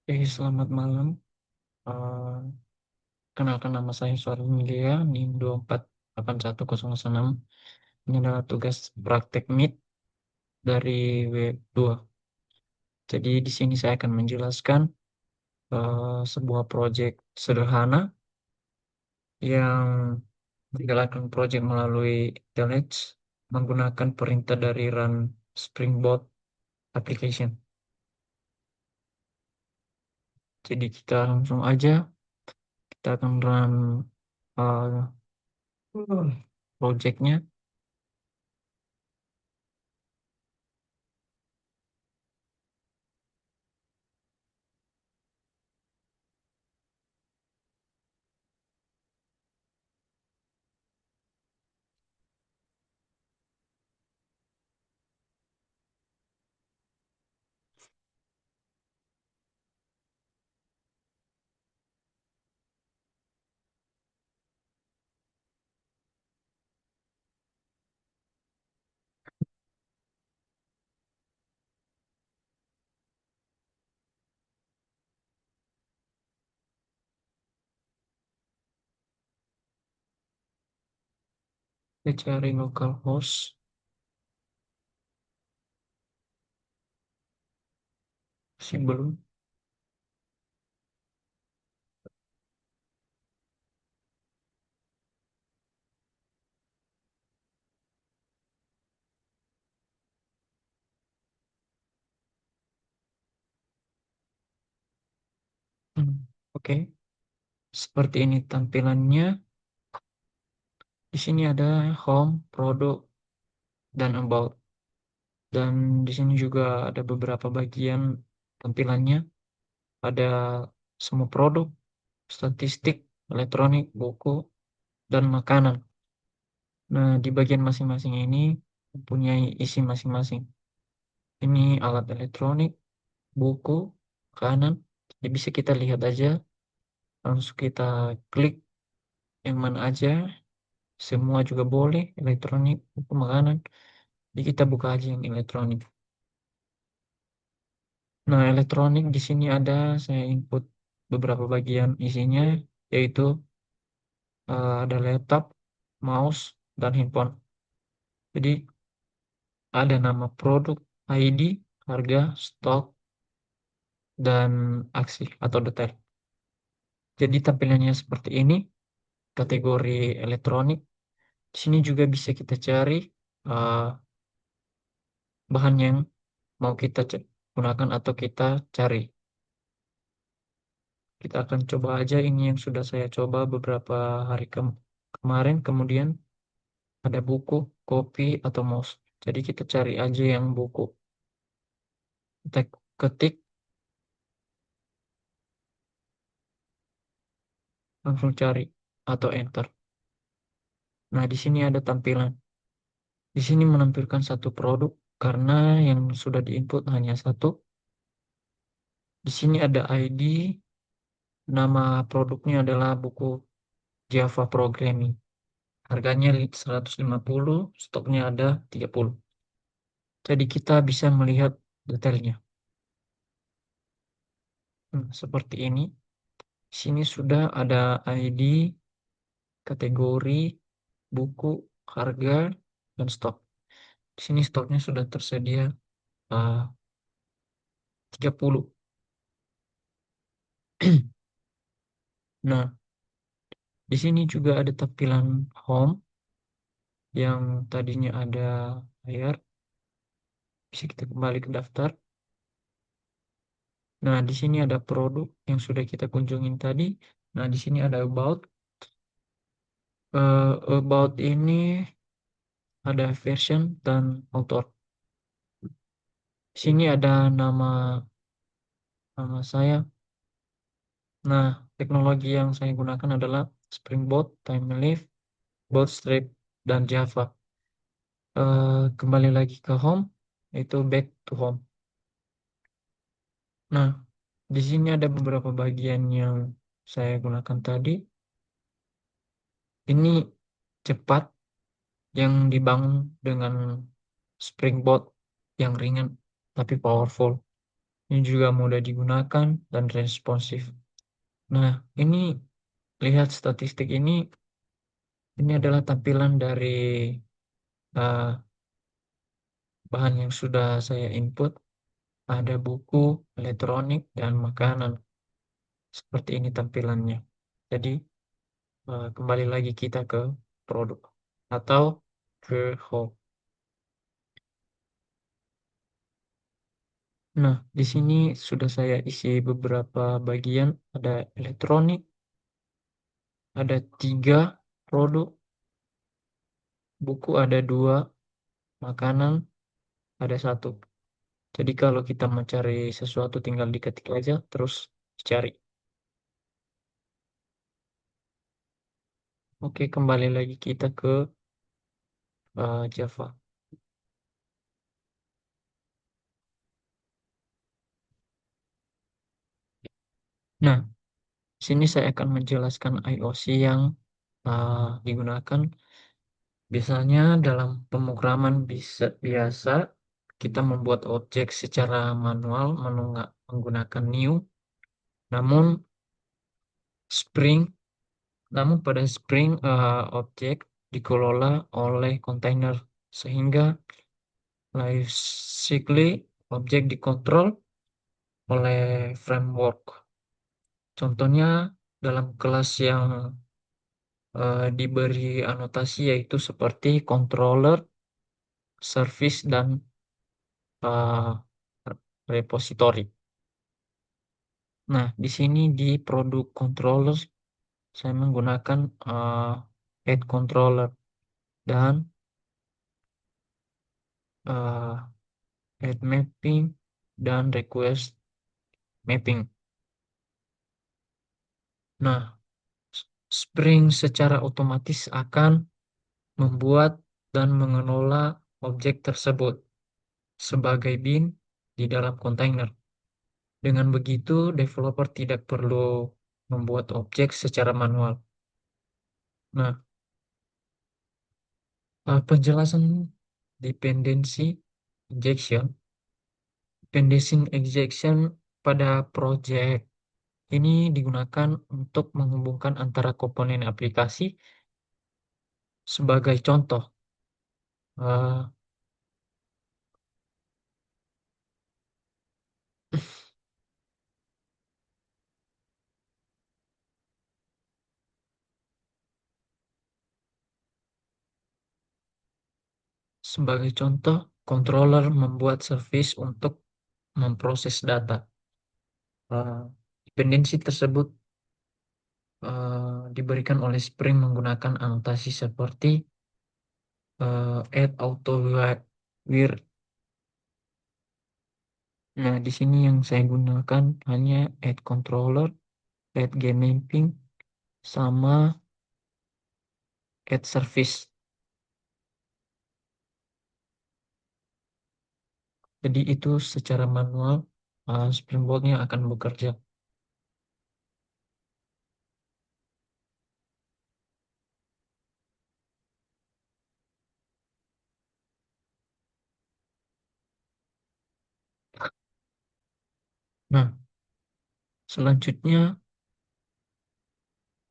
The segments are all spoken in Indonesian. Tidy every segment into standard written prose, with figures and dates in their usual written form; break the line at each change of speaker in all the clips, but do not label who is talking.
Selamat malam. Eh, Kenalkan nama saya Suarli Milia, NIM 2481006. Ini adalah tugas praktek MIT dari W2. Jadi di sini saya akan menjelaskan sebuah proyek sederhana yang menjalankan proyek melalui Telnet menggunakan perintah dari Run Spring Boot Application. Jadi kita langsung aja, kita akan run uh, projectnya. Kita cari localhost. Masih belum. Hmm, Oke, seperti ini tampilannya. Di sini ada home, produk, dan about. Dan di sini juga ada beberapa bagian tampilannya. Ada semua produk, statistik, elektronik, buku, dan makanan. Nah, di bagian masing-masing ini mempunyai isi masing-masing. Ini alat elektronik, buku, makanan. Jadi bisa kita lihat aja, langsung kita klik yang mana aja. Semua juga boleh, elektronik, buku, makanan. Jadi kita buka aja yang elektronik. Nah, elektronik di sini ada saya input beberapa bagian isinya, yaitu ada laptop, mouse, dan handphone. Jadi ada nama produk, ID, harga, stok, dan aksi atau detail. Jadi tampilannya seperti ini, kategori elektronik. Di sini juga bisa kita cari eh, bahan yang mau kita gunakan atau kita cari. Kita akan coba aja ini yang sudah saya coba beberapa hari kemarin. Kemudian ada buku, kopi, atau mouse. Jadi kita cari aja yang buku. Kita ketik, langsung cari, atau enter. Nah, di sini ada tampilan. Di sini menampilkan satu produk karena yang sudah diinput hanya satu. Di sini ada ID, nama produknya adalah buku Java Programming. Harganya 150, stoknya ada 30. Jadi kita bisa melihat detailnya. Seperti ini. Di sini sudah ada ID, kategori, buku, harga, dan stok. Di sini stoknya sudah tersedia 30. Nah, di sini juga ada tampilan home yang tadinya ada layar. Bisa kita kembali ke daftar. Nah, di sini ada produk yang sudah kita kunjungin tadi. Nah, di sini ada about. About ini ada version dan author. Di sini ada nama saya. Nah, teknologi yang saya gunakan adalah Spring Boot, TimeLeaf, Bootstrap, dan Java. Kembali lagi ke home, itu back to home. Nah, di sini ada beberapa bagian yang saya gunakan tadi. Ini cepat yang dibangun dengan Spring Boot yang ringan tapi powerful. Ini juga mudah digunakan dan responsif. Nah, ini lihat statistik ini adalah tampilan dari uh, bahan yang sudah saya input. Ada buku, elektronik, dan makanan. Seperti ini tampilannya. Jadi, kembali lagi kita ke produk atau ke home. Nah, di sini sudah saya isi beberapa bagian. Ada elektronik, ada 3 produk, buku ada 2, makanan ada 1. Jadi kalau kita mencari sesuatu tinggal diketik aja, terus cari. Oke, kembali lagi kita ke Java. Nah, sini saya akan menjelaskan IOC yang digunakan. Biasanya dalam pemrograman biasa kita membuat objek secara manual menggunakan new. Namun Spring, namun pada Spring objek dikelola oleh kontainer sehingga life cycle objek dikontrol oleh framework. Contohnya dalam kelas yang diberi anotasi yaitu seperti controller, service, dan uh, repository. Nah, di sini di produk controller saya menggunakan add controller dan uh, add mapping dan request mapping. Nah, Spring secara otomatis akan membuat dan mengelola objek tersebut sebagai bin di dalam kontainer. Dengan begitu, developer tidak perlu membuat objek secara manual. Nah, penjelasan dependency injection. Dependency injection pada project ini digunakan untuk menghubungkan antara komponen aplikasi. Sebagai contoh, eh, sebagai contoh, controller membuat service untuk memproses data. Dependensi tersebut diberikan oleh Spring menggunakan anotasi seperti add auto where. Nah, di sini yang saya gunakan hanya add controller, add game mapping, sama add service. Jadi itu secara manual Springboard-nya akan bekerja. Nah, selanjutnya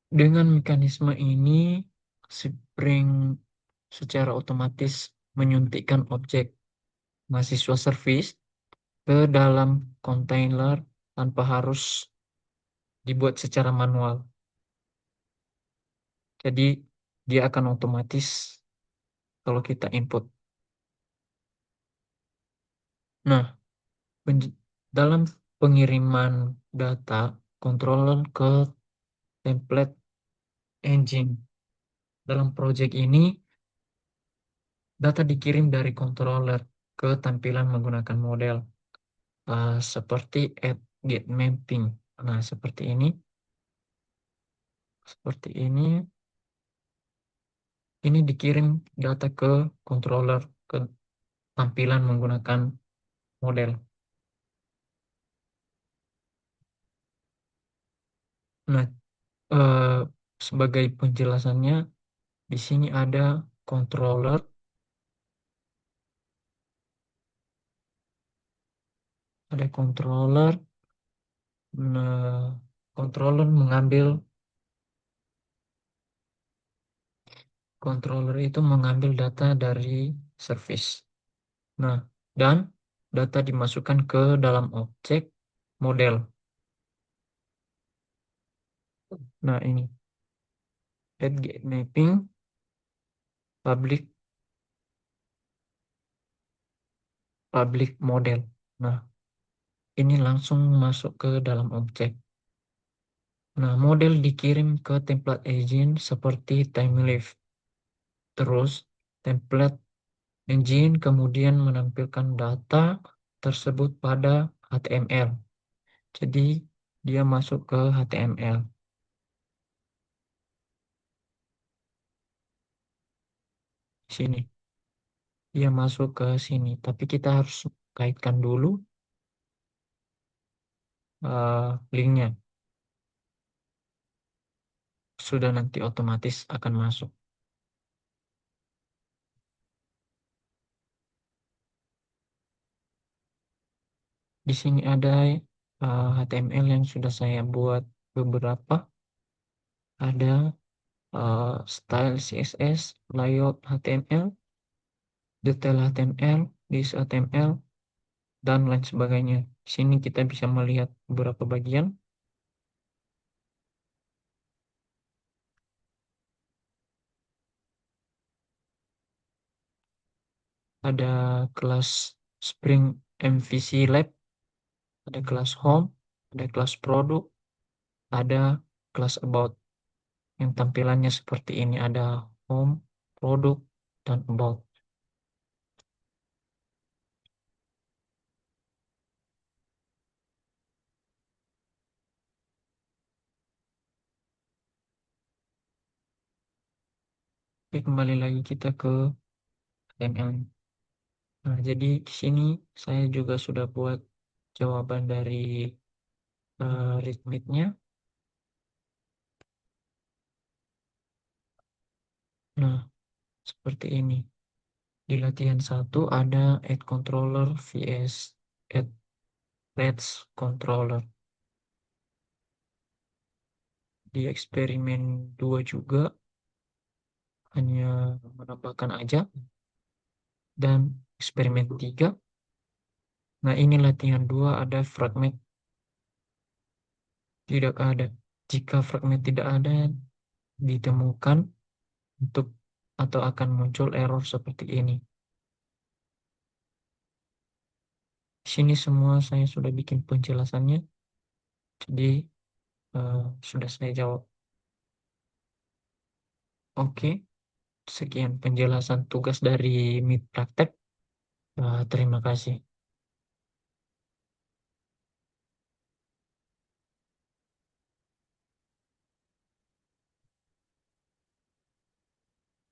dengan mekanisme ini Spring secara otomatis menyuntikkan objek mahasiswa service ke dalam kontainer tanpa harus dibuat secara manual. Jadi dia akan otomatis kalau kita input. Nah, dalam pengiriman data controller ke template engine. Dalam project ini, data dikirim dari controller ke tampilan menggunakan model seperti add get mapping. Nah, seperti ini dikirim data ke controller ke tampilan menggunakan model. Nah, eh, sebagai penjelasannya di sini ada controller, ada controller. Nah, controller itu mengambil data dari service. Nah, dan data dimasukkan ke dalam objek model. Nah, ini add get mapping public model. Nah, ini langsung masuk ke dalam objek. Nah, model dikirim ke template engine seperti TimeLift. Terus, template engine kemudian menampilkan data tersebut pada HTML. Jadi, dia masuk ke HTML. Sini, dia masuk ke sini. Tapi kita harus kaitkan dulu linknya. Sudah nanti otomatis akan masuk. Di sini ada HTML yang sudah saya buat beberapa. Ada style CSS, layout HTML, detail HTML, list HTML, dan lain sebagainya. Di sini kita bisa melihat beberapa bagian. Ada kelas Spring MVC Lab, ada kelas Home, ada kelas Produk, ada kelas About. Yang tampilannya seperti ini, ada Home, Produk, dan About. Oke, kembali lagi kita ke HTML. Nah, jadi di sini saya juga sudah buat jawaban dari readme-nya. Nah, seperti ini. Di latihan 1 ada add controller vs add let's controller. Di eksperimen 2 juga hanya menambahkan aja. Dan eksperimen 3. Nah, ini latihan 2 ada fragment. Tidak ada. Jika fragment tidak ada, ditemukan untuk atau akan muncul error seperti ini. Di sini semua saya sudah bikin penjelasannya, jadi sudah saya jawab. Oke, sekian penjelasan tugas dari Meet Praktek. Terima kasih.